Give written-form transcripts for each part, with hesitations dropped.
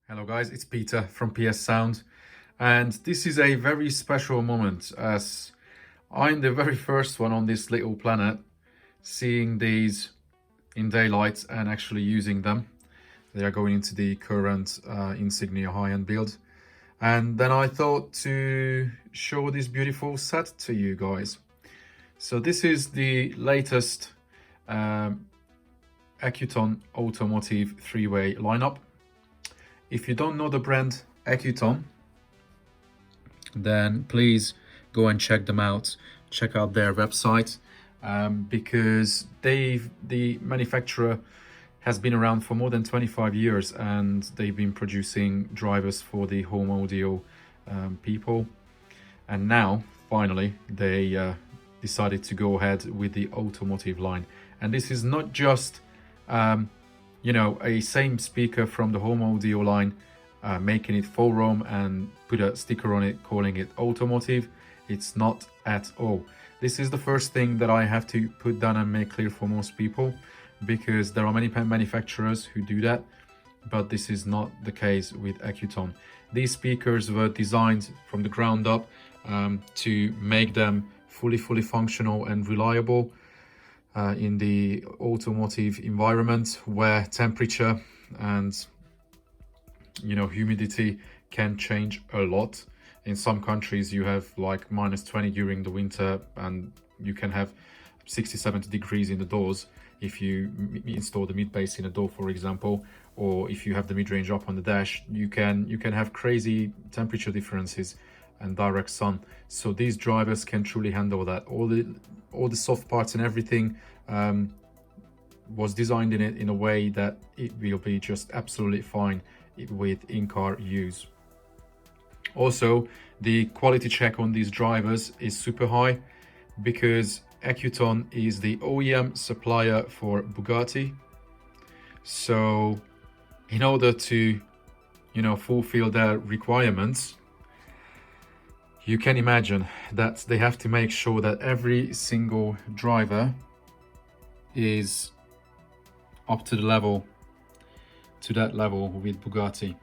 Hello guys, it's Peter from PS Sound, and this is a very special moment as I'm the very first one on this little planet seeing these in daylight and actually using them. They are going into the current Insignia high-end build, and then I thought to show this beautiful set to you guys. So this is the latest Accuton Automotive three-way lineup. If you don't know the brand Accuton, then please go and check them out. Check out their website because the manufacturer has been around for more than 25 years and they've been producing drivers for the home audio people. And now, finally, they decided to go ahead with the automotive line. And this is not just a same speaker from the home audio line, making it full roam and put a sticker on it calling it automotive. It's not at all. This is the first thing that I have to put down and make clear for most people, because there are many manufacturers who do that, but this is not the case with Accuton. These speakers were designed from the ground up to make them fully functional and reliable in the automotive environment, where temperature and humidity can change a lot. In some countries you have like -20 during the winter, and you can have 60-70 degrees in the doors if you install the Midbass in a door, for example, or if you have the Midrange up on the dash. You can have crazy temperature differences and direct sun. So these drivers can truly handle that. All the soft parts and everything was designed in a way that it will be just absolutely fine with in-car use. Also, the quality check on these drivers is super high because Accuton is the OEM supplier for Bugatti. So in order to fulfill their requirements, you can imagine that they have to make sure that every single driver is up to that level with Bugatti.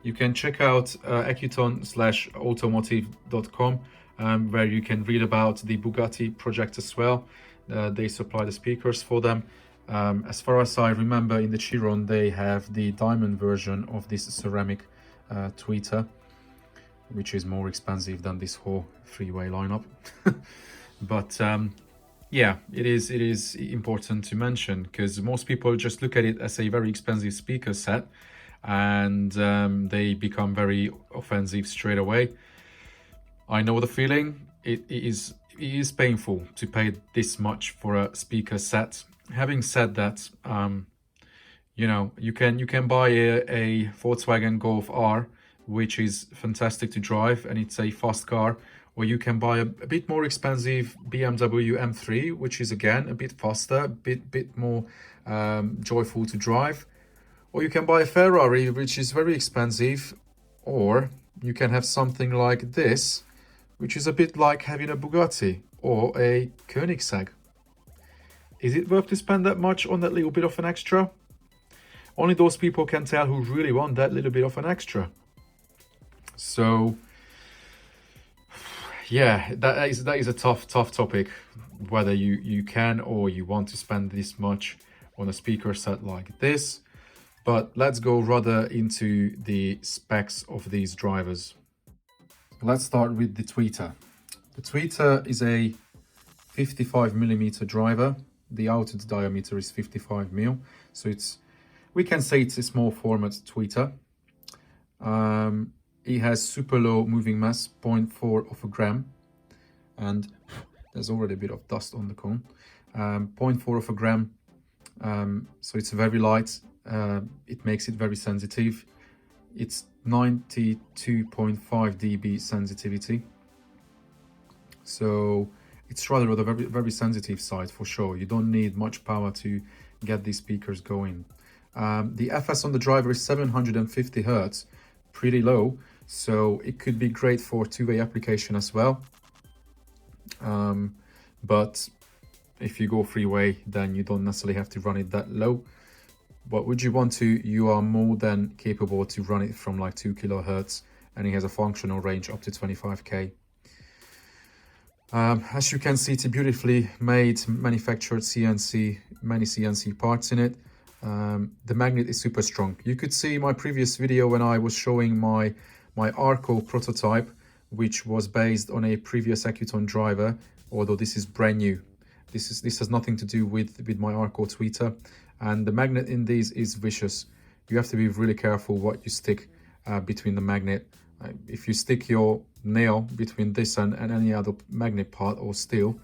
You can check out accuton-automotive.com where you can read about the Bugatti project as well. They supply the speakers for them. As far as I remember, in the Chiron they have the diamond version of this ceramic tweeter, which is more expensive than this whole three-way lineup. But yeah, it is important to mention, because most people just look at it as a very expensive speaker set and they become very offensive straight away. I know the feeling. It is painful to pay this much for a speaker set. Having said that, you can buy a Volkswagen Golf R, which is fantastic to drive and it's a fast car, or you can buy a bit more expensive BMW M3, which is again a bit faster, a bit more joyful to drive. Or you can buy a Ferrari, which is very expensive, or you can have something like this, which is a bit like having a Bugatti or a Koenigsegg. Is it worth to spend that much on that little bit of an extra? Only those people can tell who really want that little bit of an extra. So yeah, that is a tough topic, whether you can or you want to spend this much on a speaker set like this. But let's go rather into the specs of these drivers. Let's start with the tweeter. The tweeter is a 55mm driver. The outer diameter is 55mm, so we can say it's a small format tweeter. It has super low moving mass, 0.4 of a gram, and there's already a bit of dust on the cone. 0.4 of a gram, so it's very light. It makes it very sensitive. It's 92.5 dB sensitivity, so it's rather on the very sensitive side for sure. You don't need much power to get these speakers going. The FS on the driver is 750 Hertz, pretty low, so it could be great for two-way application as well. But if you go three-way, then you don't necessarily have to run it that low. But would you want to, you are more than capable to run it from like 2 kilohertz, and it has a functional range up to 25k. As you can see, it's a beautifully made, manufactured CNC, many CNC parts in it. The magnet is super strong. You could see my previous video when I was showing my Arco prototype, which was based on a previous Accuton driver, although this is brand new. This has nothing to do with my Arco tweeter, and the magnet in these is vicious. You have to be really careful what you stick between the magnet. If you stick your nail between this and any other magnet part or steel,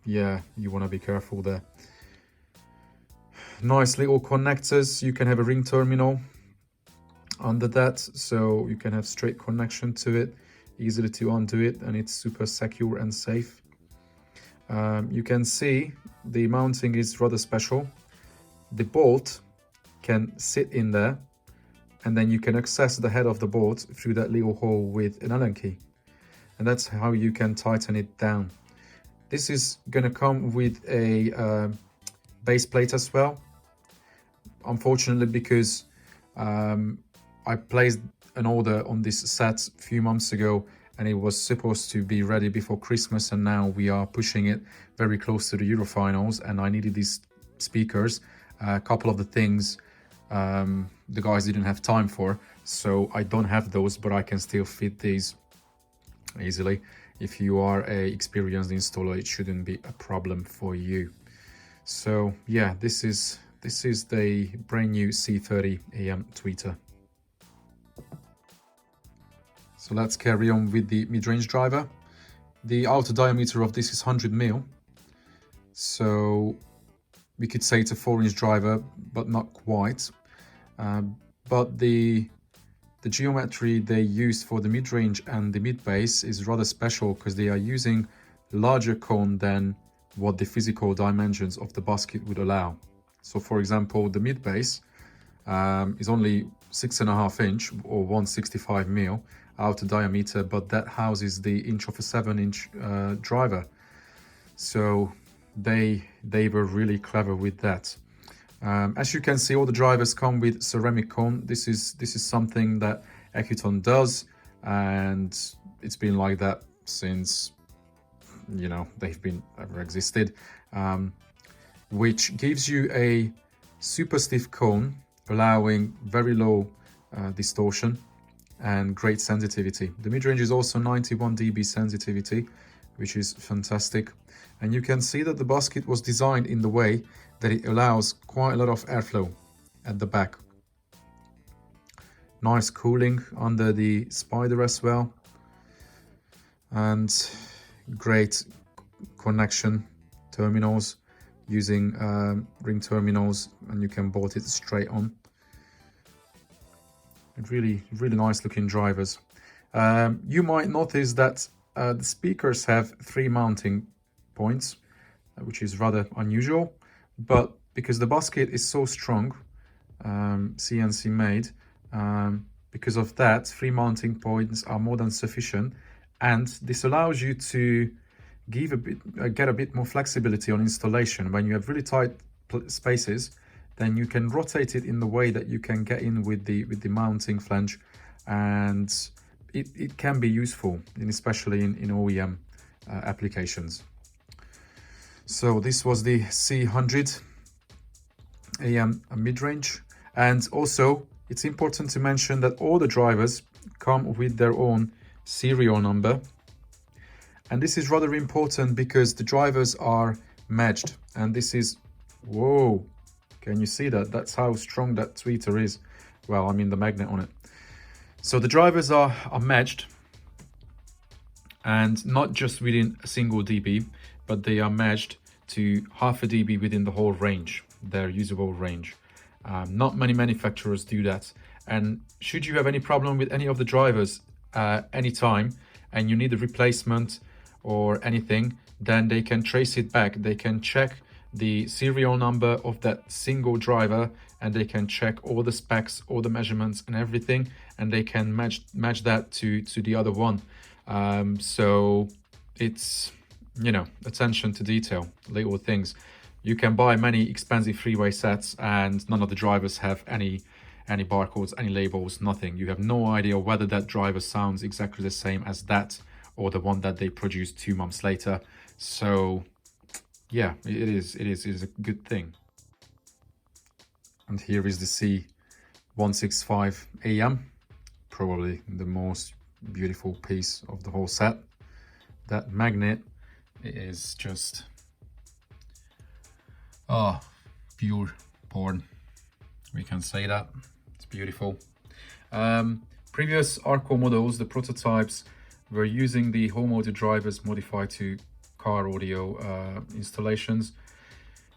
yeah, you want to be careful there. Nice little connectors. You can have a ring terminal under that, so you can have straight connection to it, easily to undo it, and it's super secure and safe. You can see the mounting is rather special. The bolt can sit in there, and then you can access the head of the bolt through that little hole with an Allen key. And that's how you can tighten it down. This is gonna come with a base plate as well. Unfortunately, because I placed an order on this set a few months ago, and it was supposed to be ready before Christmas, and now we are pushing it very close to the Eurofinals, and I needed these speakers. A couple of the things the guys didn't have time for, so I don't have those, but I can still fit these easily. If you are a experienced installer, it shouldn't be a problem for you. So yeah, this is the brand new C30 AM tweeter. So let's carry on with the mid-range driver. The outer diameter of this is 100 mil, so we could say it's a 4-inch driver, but not quite. But the geometry they use for the mid-range and the mid-bass is rather special, because they are using larger cone than what the physical dimensions of the basket would allow. So for example, the mid-bass is only 6.5 inch or 165 mil outer diameter, but that houses the inch of a 7-inch driver. So they were really clever with that. As you can see, all the drivers come with ceramic cone. This is something that Accuton does, and it's been like that since, you know, they've been ever existed, which gives you a super stiff cone, allowing very low distortion and great sensitivity. The mid-range is also 91 dB sensitivity, which is fantastic. And you can see that the basket was designed in the way that it allows quite a lot of airflow at the back. Nice cooling under the spider as well, and great connection terminals using ring terminals, and you can bolt it straight on. Really nice looking drivers. You might notice that the speakers have 3 mounting points, which is rather unusual, but because the basket is so strong, CNC made, because of that, 3 mounting points are more than sufficient, and this allows you to give get a bit more flexibility on installation. When you have really tight spaces, then you can rotate it in the way that you can get in with the mounting flange, and it can be useful, especially in OEM applications. So this was the C100 AM mid-range, and also it's important to mention that all the drivers come with their own serial number, and this is rather important because the drivers are matched, and this is, whoa, can you see that? That's how strong that tweeter is. Well, I mean the magnet on it. So the drivers are matched, and not just within a single dB, but they are matched to half a dB within the whole range, their usable range. Not many manufacturers do that, and should you have any problem with any of the drivers anytime, and you need a replacement or anything, then they can trace it back. They can check the serial number of that single driver, and they can check all the specs, all the measurements and everything, and they can match that to the other one. So it's, you know, attention to detail, little things. You can buy many expensive freeway sets and none of the drivers have any barcodes, any labels, nothing. You have no idea whether that driver sounds exactly the same as that or the one that they produced 2 months later. So yeah, it is a good thing. And here is the C165 AM, probably the most beautiful piece of the whole set. That magnet is just pure porn, we can say that. It's beautiful. Previous Arco models, the prototypes, were using the home audio drivers modified to car audio installations,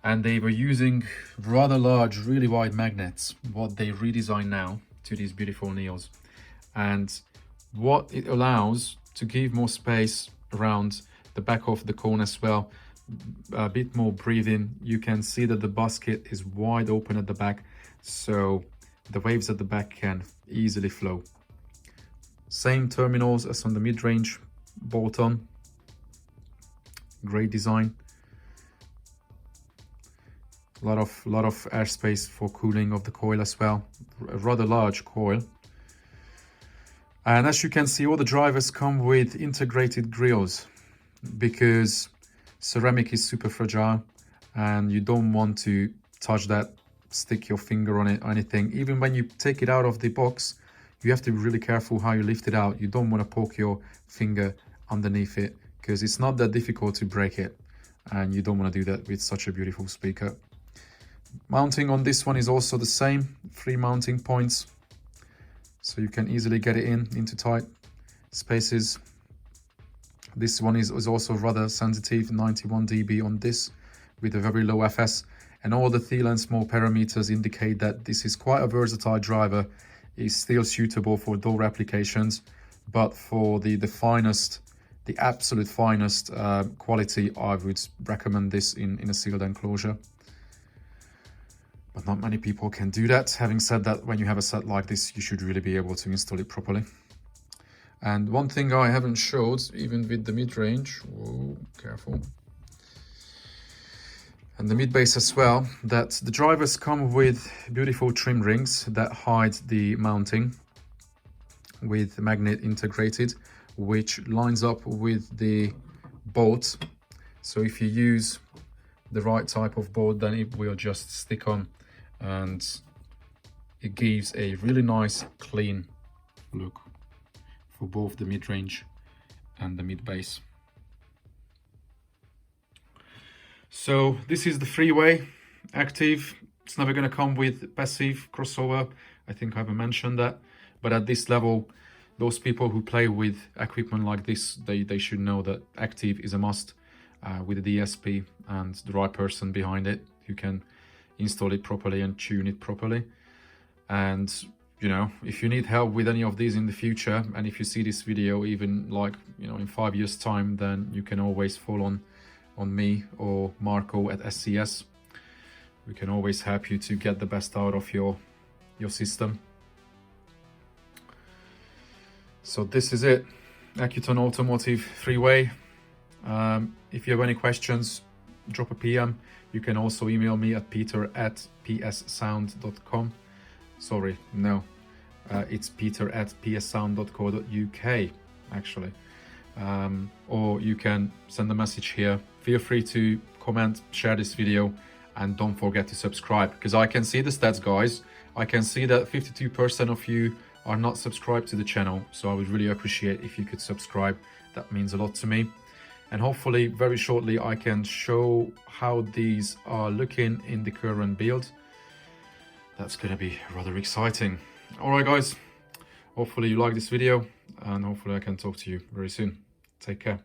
and they were using rather large, really wide magnets, what they redesigned now to these beautiful Neos. And what it allows to give more space around the back of the cone as well, a bit more breathing. You can see that the basket is wide open at the back, so the waves at the back can easily flow. Same terminals as on the mid-range bolt-on. Great design. A lot of airspace for cooling of the coil as well. A rather large coil. And as you can see, all the drivers come with integrated grills, because ceramic is super fragile and you don't want to touch that, stick your finger on it or anything. Even when you take it out of the box, you have to be really careful how you lift it out. You don't want to poke your finger underneath it, because it's not that difficult to break it, and you don't want to do that with such a beautiful speaker. Mounting on this one is also the same, 3 mounting points, so you can easily get it into tight spaces. This one is also rather sensitive, 91 dB on this, with a very low FS, and all the Thiel and small parameters indicate that this is quite a versatile driver. It's still suitable for door applications, but for the finest, the absolute finest quality, I would recommend this in a sealed enclosure. But not many people can do that. Having said that, when you have a set like this, you should really be able to install it properly. And one thing I haven't showed, even with the mid-range, whoa, careful, and the mid-bass as well, that the drivers come with beautiful trim rings that hide the mounting with magnet integrated, which lines up with the bolt. So if you use the right type of bolt, then it will just stick on, and it gives a really nice clean look for both the mid-range and the mid-bass. So this is the freeway active. It's never going to come with passive crossover. I think I haven't mentioned that, but at this level, those people who play with equipment like this, they should know that active is a must, with the DSP and the right person behind it who can install it properly and tune it properly. And you know, if you need help with any of these in the future, and if you see this video even like, you know, in 5 years time, then you can always fall on me or Marco at SCS. We can always help you to get the best out of your system. So this is it, Accuton Automotive freeway. If you have any questions, drop a PM. You can also email me at peter@pssound.com. Sorry, no, it's peter@pssound.co.uk actually. Or you can send a message here. Feel free to comment, share this video, and don't forget to subscribe, because I can see the stats, guys. I can see that 52% of you are not subscribed to the channel, so I would really appreciate if you could subscribe. That means a lot to me. And hopefully very shortly I can show how these are looking in the current build. That's gonna be rather exciting. All right, guys, hopefully you like this video, and hopefully I can talk to you very soon. Take care.